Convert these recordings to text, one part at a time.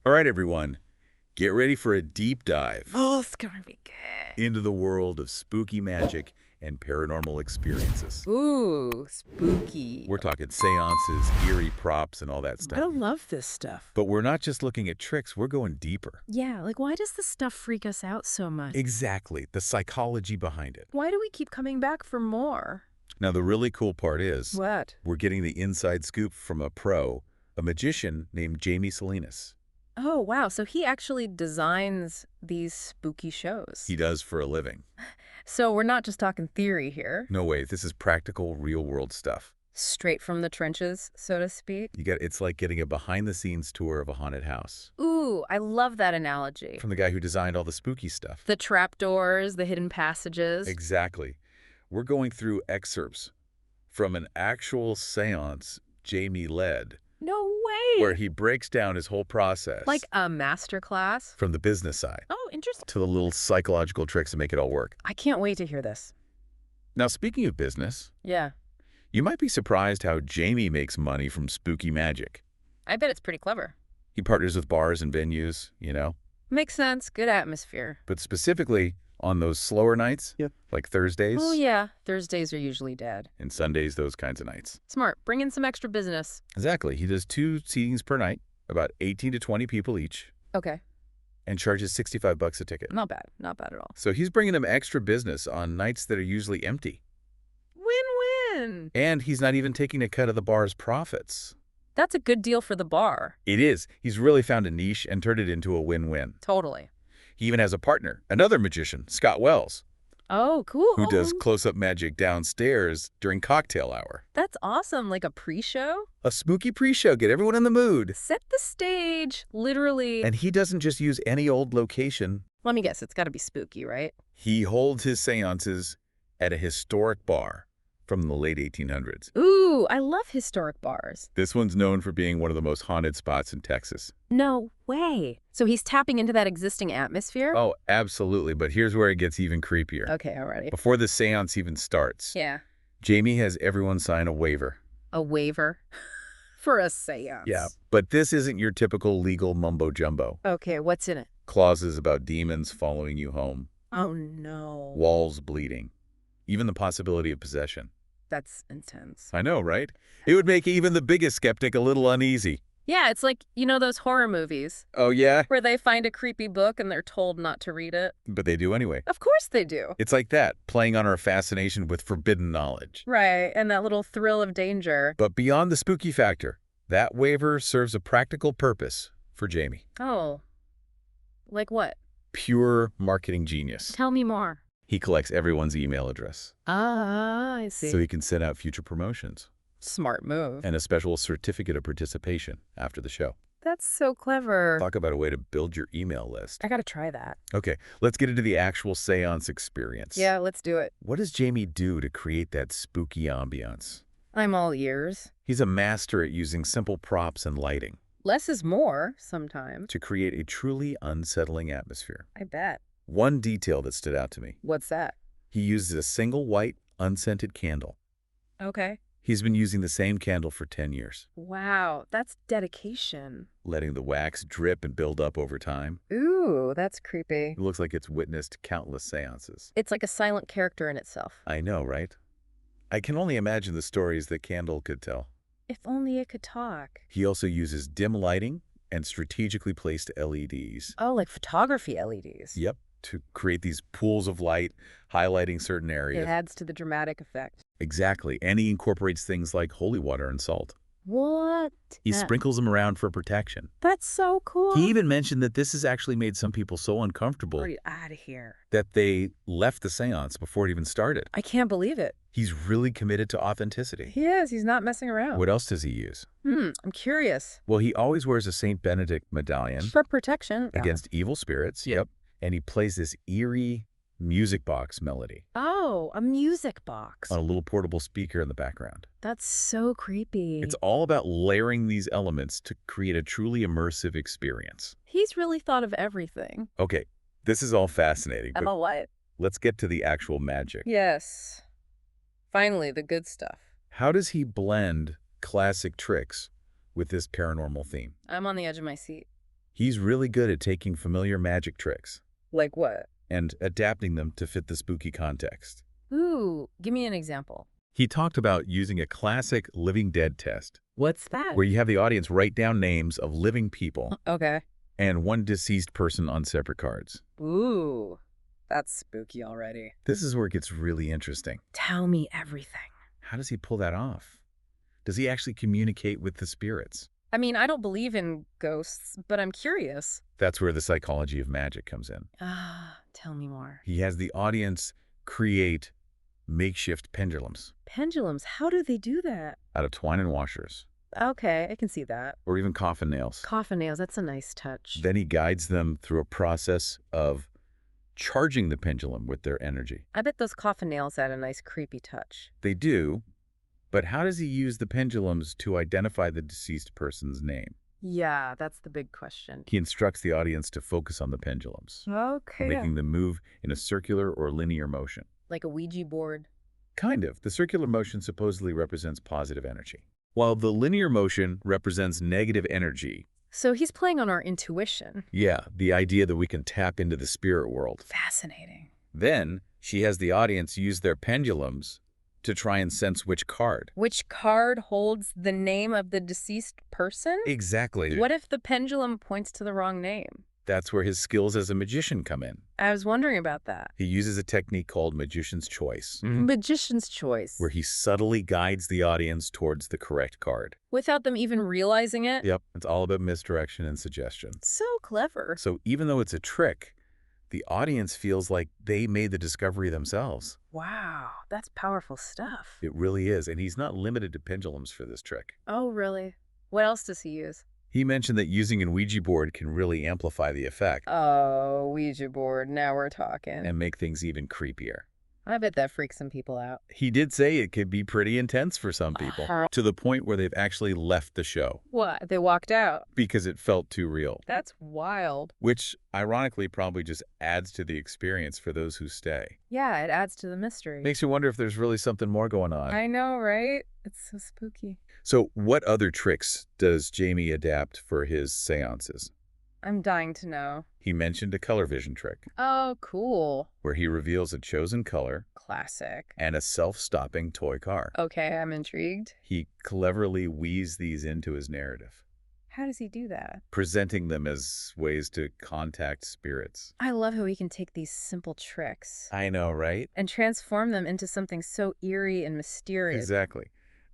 All right, everyone, get ready for a deep dive Oh, it's gonna be good. into the world of spooky magic and paranormal experiences. Ooh, spooky. We're talking seances, eerie props, and all that I stuff. love this stuff. But we're not just looking at tricks, we're going deeper. Yeah, like why does this stuff freak us out so much? Exactly, the psychology behind it. Why do we keep coming back for more? Now, the really cool part is What? we're getting the inside scoop from a magician named Jamie Salinas. Oh, wow. So he actually designs these spooky shows. He does for a living. So we're not just talking theory here. No way, this is practical, real-world stuff. Straight from the trenches, so to speak. It's like getting a behind-the-scenes tour of a haunted house. Ooh, I love that analogy. From the guy who designed all the spooky stuff. The trapdoors, the hidden passages. Exactly. We're going through excerpts from an actual seance Jamie led, No way. where he breaks down his whole process. Like a master class? From the business side Oh, interesting. to the little psychological tricks to make it all work. I can't wait to hear this. Now, speaking of business, Yeah. you might be surprised how Jamie makes money from spooky magic. I bet it's pretty clever. He partners with bars and venues, Makes sense. Good atmosphere. but specifically on those slower nights, Yep. like Thursdays Oh, yeah. Thursdays are usually dead. and Sundays, those kinds of nights. Smart. Bring in some extra business. Exactly. He does 2 seatings per night, about 18 to 20 people each, Okay. and charges $65 a ticket. Not bad. Not bad at all. So he's bringing them extra business on nights that are usually empty. Win-win. And he's not even taking a cut of the bar's profits. That's a good deal for the bar. It is. He's really found a niche and turned it into a win-win. Totally. He even has a partner, another magician, Scott Wells, Oh, cool. who does close-up magic downstairs during cocktail hour. That's awesome. Like a pre-show? A spooky pre-show, get everyone in the mood. Set the stage. Literally. And he doesn't just use any old location. Let me guess. It's got to be spooky, right? He holds his seances at a historic bar from the late 1800s. Ooh, I love historic bars. This one's known for being one of the most haunted spots in Texas. No way. So he's tapping into that existing atmosphere? Oh, absolutely, but here's where it gets even creepier. Okay, already. Before the seance even starts, Yeah. Jamie has everyone sign a waiver. A waiver for a seance. Yeah, but this isn't your typical legal mumbo-jumbo. Okay, what's in it? Clauses about demons following you home, Oh, no. walls bleeding, even the possibility of possession. That's intense. I know, right? It would make even the biggest skeptic a little uneasy. Yeah, it's like, those horror movies Oh, yeah? where they find a creepy book and they're told not to read it. But they do anyway. Of course they do. It's like that, playing on our fascination with forbidden knowledge. Right, and that little thrill of danger. But beyond the spooky factor, that waiver serves a practical purpose for Jamie. Oh. Like what? Pure marketing genius. Tell me more. He collects everyone's email address Ah, I see. so he can send out future promotions Smart move. and a special certificate of participation after the show. That's so clever. Talk about a way to build your email list. I gotta try that. Okay, let's get into the actual seance experience. Yeah, let's do it. What does Jamie do to create that spooky ambiance? I'm all ears. He's a master at using simple props and lighting Less is more, sometimes. to create a truly unsettling atmosphere. I bet. One detail that stood out to me. What's that? He uses a single white, unscented candle. Okay. He's been using the same candle for 10 years, Wow, that's dedication. letting the wax drip and build up over time. Ooh, that's creepy. It looks like it's witnessed countless seances. It's like a silent character in itself. I know, right? I can only imagine the stories the candle could tell. If only it could talk. He also uses dim lighting and strategically placed LEDs. Oh, like photography LEDs. Yep, to create these pools of light, highlighting certain It areas. adds to the dramatic effect. Exactly, and he incorporates things like holy water and salt. What? He sprinkles them around for protection. That's so cool. He even mentioned that this has actually made some people so uncomfortable Get out of here. that they left the seance before it even started. I can't believe it. He's really committed to authenticity. He is. He's not messing around. What else does he use? I'm curious. Well, he always wears a St. Benedict medallion For protection. against evil spirits. Yep. And he plays this eerie music box melody Oh, a music box. on a little portable speaker in the background. That's so creepy. It's all about layering these elements to create a truly immersive experience. He's really thought of everything. Okay, this is all fascinating, I'm but a what? let's get to the actual magic. Yes. Finally, the good stuff. How does he blend classic tricks with this paranormal theme? I'm on the edge of my seat. He's really good at taking familiar magic tricks Like what? and adapting them to fit the spooky context. Ooh, give me an example. He talked about using a classic Living Dead test, What's that? where you have the audience write down names of living people Okay. and one deceased person on separate cards. Ooh, that's spooky already. This is where it gets really interesting. Tell me everything. How does he pull that off? Does he actually communicate with the spirits? I mean, I don't believe in ghosts, but I'm curious. That's where the psychology of magic comes in. Tell me more. He has the audience create makeshift pendulums Pendulums, how do they do that? out of twine and washers, Okay, I can see that. or even coffin nails. Coffin nails, that's a nice touch. Then he guides them through a process of charging the pendulum with their energy. I bet those coffin nails add a nice creepy touch. They do, but how does he use the pendulums to identify the deceased person's name? Yeah, that's the big question. He instructs the audience to focus on the pendulums, Okay. making them move in a circular or linear motion. Like a Ouija board. Kind of. The circular motion supposedly represents positive energy, while the linear motion represents negative energy. So he's playing on our intuition. Yeah, the idea that we can tap into the spirit world. Fascinating. Then she has the audience use their pendulums to try and sense which card. Which card holds the name of the deceased person? Exactly. What if the pendulum points to the wrong name? That's where his skills as a magician come in. I was wondering about that. He uses a technique called magician's choice, Magician's choice. where he subtly guides the audience towards the correct card. Without them even realizing it? Yep, it's all about misdirection and suggestion. So clever. So even though it's a trick, the audience feels like they made the discovery themselves. Wow, that's powerful stuff. It really is, and he's not limited to pendulums for this trick. Oh, really? What else does he use? He mentioned that using an Ouija board can really amplify the effect Oh, Ouija board. Now we're talking. and make things even creepier. I bet that freaks some people out. He did say it could be pretty intense for some people, to the point where they've actually left the show What? They walked out? because it felt too real, That's wild. which ironically probably just adds to the experience for those who stay. Yeah, it adds to the mystery. Makes you wonder if there's really something more going on. I know, right? It's so spooky. So what other tricks does Jamie adapt for his seances? I'm dying to know. He mentioned a color vision trick, Oh, cool. where he reveals a chosen color Classic. and a self-stopping toy car. Okay, I'm intrigued. He cleverly weaves these into his narrative, How does he do that? presenting them as ways to contact spirits. I love how he can take these simple tricks I know, right? and transform them into something so eerie and mysterious. Exactly.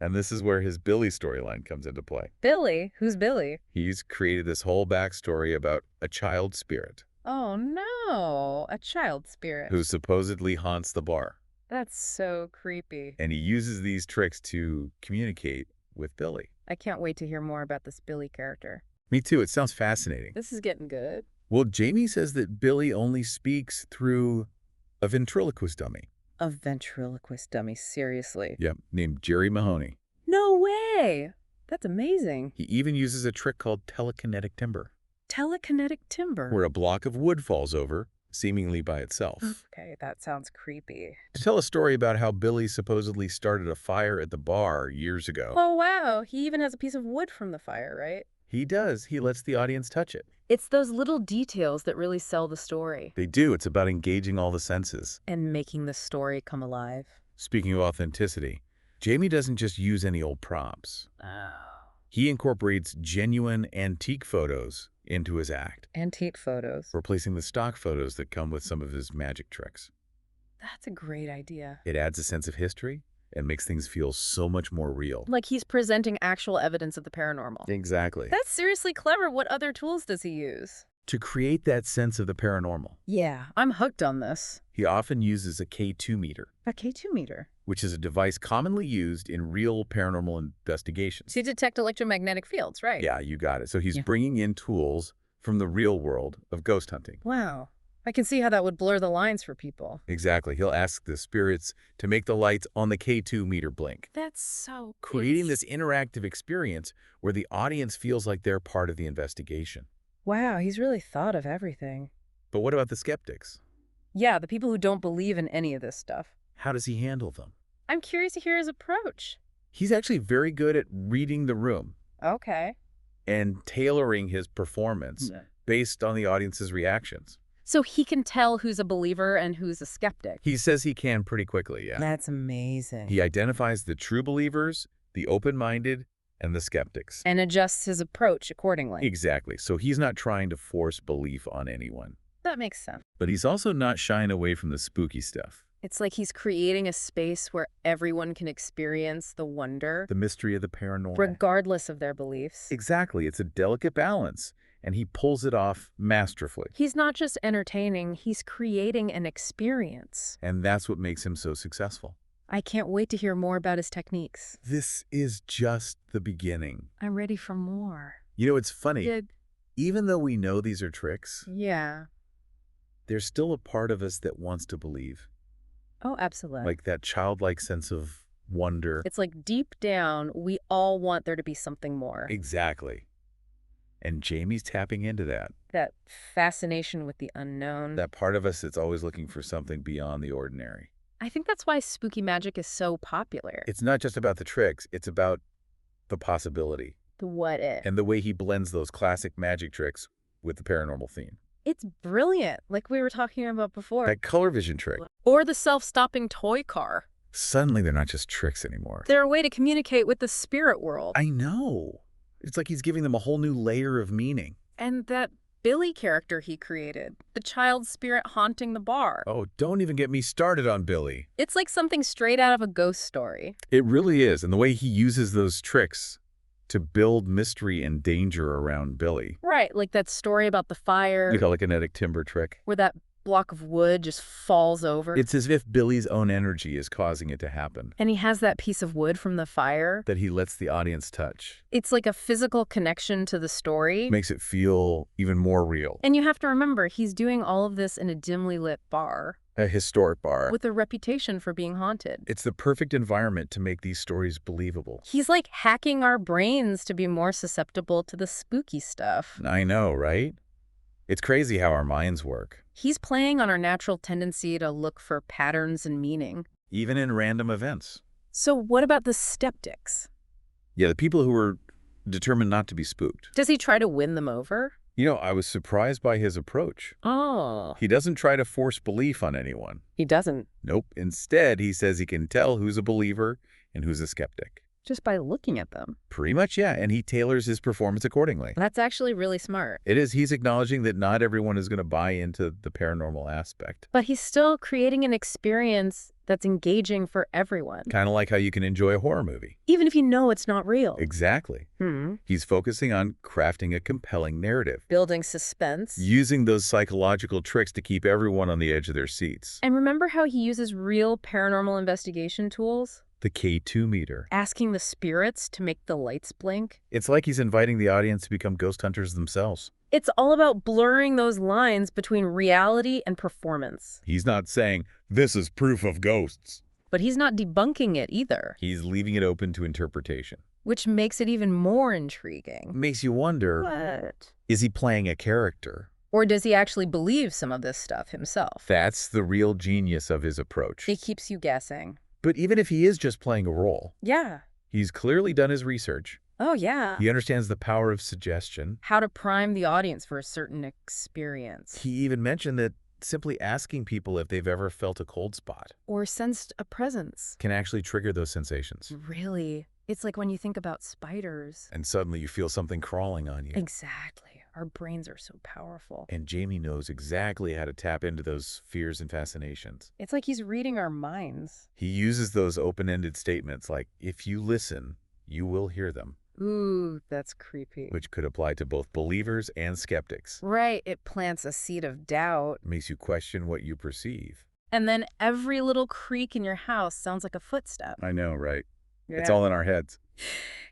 And this is where his Billy storyline comes into play. Billy? Who's Billy? He's created this whole backstory about a child spirit Oh, no. A child spirit. who supposedly haunts the bar. That's so creepy. And he uses these tricks to communicate with Billy. I can't wait to hear more about this Billy character. Me too. It sounds fascinating. This is getting good. Well, Jamie says that Billy only speaks through a ventriloquist dummy. A ventriloquist dummy, seriously. Yep, named Jerry Mahoney. No way! That's amazing. He even uses a trick called telekinetic timber, Telekinetic timber. where a block of wood falls over, seemingly by itself. Okay, that sounds creepy. To tell a story about how Billy supposedly started a fire at the bar years ago. Oh, wow. He even has a piece of wood from the fire, right? He does. He lets the audience touch it. It's those little details that really sell the story. They do. It's about engaging all the senses. And making the story come alive. Speaking of authenticity, Jamie doesn't just use any old props. Oh. He incorporates genuine antique photos into his act, Antique photos. replacing the stock photos that come with some of his magic tricks. That's a great idea. It adds a sense of history and makes things feel so much more real. Like he's presenting actual evidence of the paranormal. Exactly. That's seriously clever. What other tools does he use? To create that sense of the paranormal, Yeah, I'm hooked on this. he often uses a K2 meter, A K2 meter. which is a device commonly used in real paranormal investigations. To detect electromagnetic fields, right? Yeah, you got it. So he's Yeah. bringing in tools from the real world of ghost hunting. Wow. I can see how that would blur the lines for people. Exactly. He'll ask the spirits to make the lights on the K2 meter blink, That's so creating this interactive experience where the audience feels like they're part of the investigation. Wow, he's really thought of everything. But what about the skeptics? Yeah, the people who don't believe in any of this stuff. How does he handle them? I'm curious to hear his approach. He's actually very good at reading the room. Okay. and tailoring his performance based on the audience's reactions. So he can tell who's a believer and who's a skeptic. He says he can pretty quickly, yeah. That's amazing. He identifies the true believers, the open-minded, and the skeptics. And adjusts his approach accordingly. Exactly. So he's not trying to force belief on anyone. That makes sense. But he's also not shying away from the spooky stuff. It's like he's creating a space where everyone can experience the wonder, The mystery of the paranormal. regardless of their beliefs. Exactly. It's a delicate balance, and he pulls it off masterfully. He's not just entertaining, he's creating an experience. And that's what makes him so successful. I can't wait to hear more about his techniques. This is just the beginning. I'm ready for more. You know, it's funny. Even though we know these are tricks, Yeah. there's still a part of us that wants to believe. Oh, absolutely. Like that childlike sense of wonder. It's like deep down, we all want there to be something more. Exactly. And Jamie's tapping into that. That fascination with the unknown. That part of us that's always looking for something beyond the ordinary. I think that's why spooky magic is so popular. It's not just about the tricks, it's about the possibility. The what if. And the way he blends those classic magic tricks with the paranormal theme. It's brilliant, like we were talking about before. That color vision trick. Or the self-stopping toy car. Suddenly they're not just tricks anymore. They're a way to communicate with the spirit world. I know. It's like he's giving them a whole new layer of meaning. And that Billy character he created, the child spirit haunting the bar. Oh, don't even get me started on Billy. It's like something straight out of a ghost story. It really is. And the way he uses those tricks to build mystery and danger around Billy. Right, like that story about the fire. The telekinetic timber trick. Where that block of wood just falls over. It's as if Billy's own energy is causing it to happen. And he has that piece of wood from the fire. That he lets the audience touch. It's like a physical connection to the story. Makes it feel even more real. And you have to remember, he's doing all of this in a dimly lit bar. A historic bar. With a reputation for being haunted. It's the perfect environment to make these stories believable. He's like hacking our brains to be more susceptible to the spooky stuff. I know, right? It's crazy how our minds work. He's playing on our natural tendency to look for patterns and meaning. Even in random events. So what about the skeptics? Yeah, the people who are determined not to be spooked. Does he try to win them over? You know, I was surprised by his approach. Oh. He doesn't try to force belief on anyone. He doesn't. Nope. Instead, he says he can tell who's a believer and who's a skeptic. Just by looking at them. Pretty much, yeah. And he tailors his performance accordingly. That's actually really smart. It is. He's acknowledging that not everyone is going to buy into the paranormal aspect. But he's still creating an experience that's engaging for everyone. Kind of like how you can enjoy a horror movie. Even if you know it's not real. Exactly. He's focusing on crafting a compelling narrative. Building suspense. Using those psychological tricks to keep everyone on the edge of their seats. And remember how he uses real paranormal investigation tools? The K2 meter. Asking the spirits to make the lights blink. It's like he's inviting the audience to become ghost hunters themselves. It's all about blurring those lines between reality and performance. He's not saying, this is proof of ghosts. But he's not debunking it either. He's leaving it open to interpretation. Which makes it even more intriguing. Makes you wonder, What? Is he playing a character? Or does he actually believe some of this stuff himself? That's the real genius of his approach. It keeps you guessing. But even if he is just playing a role, Yeah. he's clearly done his research. Oh, yeah. He understands the power of suggestion. How to prime the audience for a certain experience. He even mentioned that simply asking people if they've ever felt a cold spot Or sensed a presence. can actually trigger those sensations. Really? It's like when you think about spiders. And suddenly you feel something crawling on you. Exactly. Our brains are so powerful. And Jamie knows exactly how to tap into those fears and fascinations. It's like he's reading our minds. He uses those open-ended statements like, if you listen, you will hear them. Ooh, that's creepy. Which could apply to both believers and skeptics. Right, it plants a seed of doubt. It makes you question what you perceive. And then every little creak in your house sounds like a footstep. I know, right? Yeah. It's all in our heads.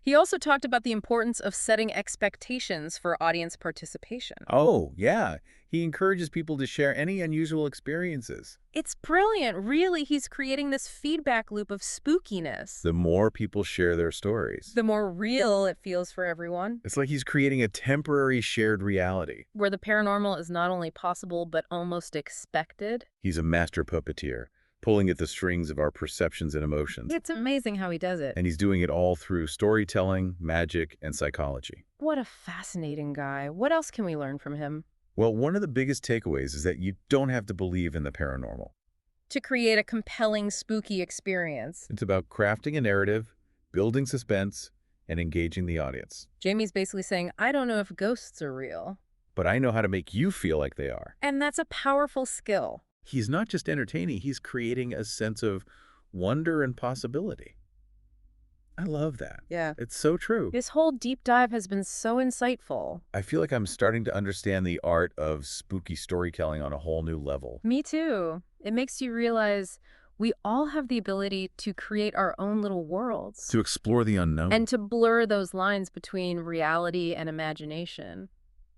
He also talked about the importance of setting expectations for audience participation. Oh, yeah. He encourages people to share any unusual experiences. It's brilliant. Really, he's creating this feedback loop of spookiness. The more people share their stories, The more real it feels for everyone. it's like he's creating a temporary shared reality. Where the paranormal is not only possible, but almost expected. He's a master puppeteer, pulling at the strings of our perceptions and emotions. It's amazing how he does it. And he's doing it all through storytelling, magic, and psychology. What a fascinating guy. What else can we learn from him? Well, one of the biggest takeaways is that you don't have to believe in the paranormal. To create a compelling, spooky experience. It's about crafting a narrative, building suspense, and engaging the audience. Jamie's basically saying, I don't know if ghosts are real. But I know how to make you feel like they are. And that's a powerful skill. He's not just entertaining, he's creating a sense of wonder and possibility. I love that. Yeah. It's so true. This whole deep dive has been so insightful. I feel like I'm starting to understand the art of spooky storytelling on a whole new level. Me too. It makes you realize we all have the ability to create our own little worlds. To explore the unknown. And to blur those lines between reality and imagination.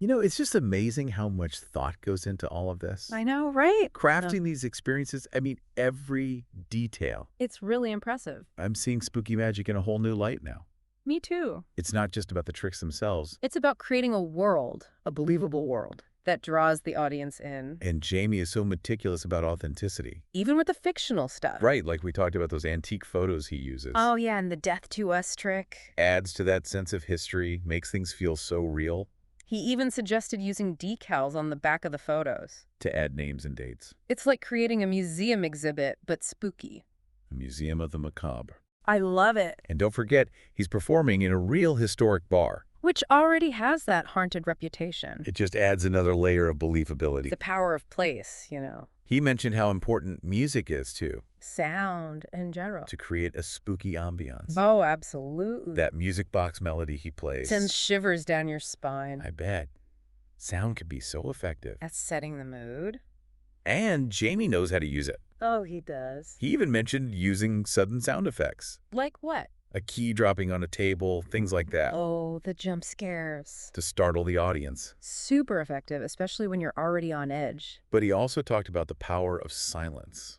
You know, it's just amazing how much thought goes into all of this. I know, right? Crafting these experiences, I mean, every detail. It's really impressive. I'm seeing spooky magic in a whole new light now. Me too. It's not just about the tricks themselves. It's about creating a world, a believable world, that draws the audience in. And Jamie is so meticulous about authenticity. Even with the fictional stuff. Right, like we talked about those antique photos he uses. Oh, yeah, and the death to us trick. Adds to that sense of history, makes things feel so real. He even suggested using decals on the back of the photos. To add names and dates. It's like creating a museum exhibit, but spooky. A museum of the macabre. I love it. And don't forget, he's performing in a real historic bar. Which already has that haunted reputation. It just adds another layer of believability. The power of place, you know. He mentioned how important music is, too. Sound in general. To create a spooky ambiance. Oh, absolutely. That music box melody he plays. Sends shivers down your spine. I bet. Sound can be so effective. At setting the mood. And Jamie knows how to use it. Oh, he does. He even mentioned using sudden sound effects. Like what? A key dropping on a table, things like that. Oh, the jump scares. To startle the audience. Super effective, especially when you're already on edge. But he also talked about the power of silence.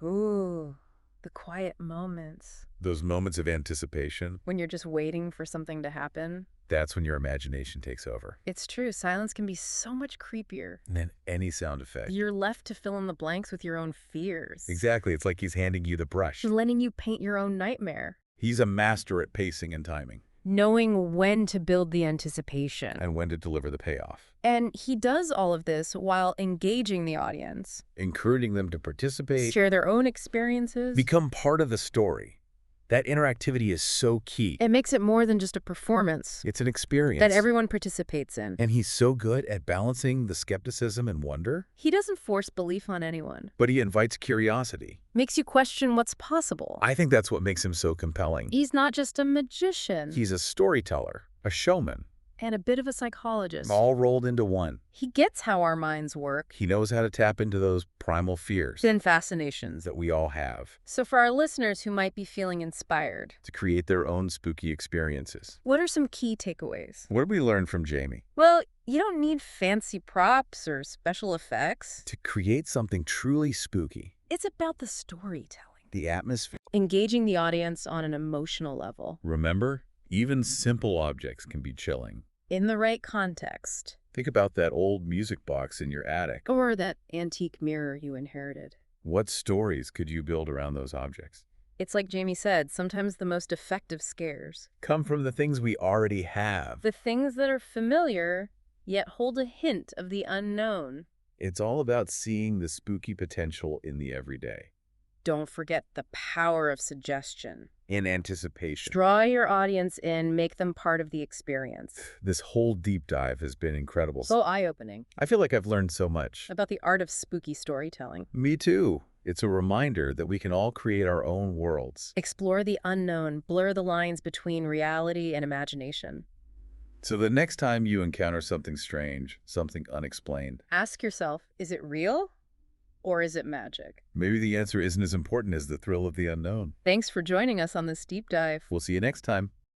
Ooh, the quiet moments. Those moments of anticipation. When you're just waiting for something to happen. That's when your imagination takes over. It's true. Silence can be so much creepier. Than any sound effect. You're left to fill in the blanks with your own fears. Exactly. It's like he's handing you the brush. Letting you paint your own nightmare. He's a master at pacing and timing. Knowing when to build the anticipation. And when to deliver the payoff. And he does all of this while engaging the audience. Encouraging them to participate. Share their own experiences. Become part of the story. That interactivity is so key. It makes it more than just a performance. It's an experience. That everyone participates in. And he's so good at balancing the skepticism and wonder. He doesn't force belief on anyone. But he invites curiosity. Makes you question what's possible. I think that's what makes him so compelling. He's not just a magician. He's a storyteller, a showman. And a bit of a psychologist. All rolled into one. He gets how our minds work. He knows how to tap into those primal fears. And fascinations. That we all have. So for our listeners who might be feeling inspired. To create their own spooky experiences. What are some key takeaways? What did we learn from Jamie? Well, you don't need fancy props or special effects. To create something truly spooky. It's about the storytelling. The atmosphere. Engaging the audience on an emotional level. Remember, even simple objects can be chilling. In the right context. Think about that old music box in your attic. Or that antique mirror you inherited. What stories could you build around those objects? It's like Jamie said, sometimes the most effective scares come from the things we already have. The things that are familiar, yet hold a hint of the unknown. It's all about seeing the spooky potential in the everyday. Don't forget the power of suggestion. In anticipation. Draw your audience in, make them part of the experience. This whole deep dive has been incredible. So eye-opening. I feel like I've learned so much. About the art of spooky storytelling. Me too. It's a reminder that we can all create our own worlds. Explore the unknown, blur the lines between reality and imagination. So the next time you encounter something strange, something unexplained, ask yourself, is it real? Or is it magic? Maybe the answer isn't as important as the thrill of the unknown. Thanks for joining us on this deep dive. We'll see you next time.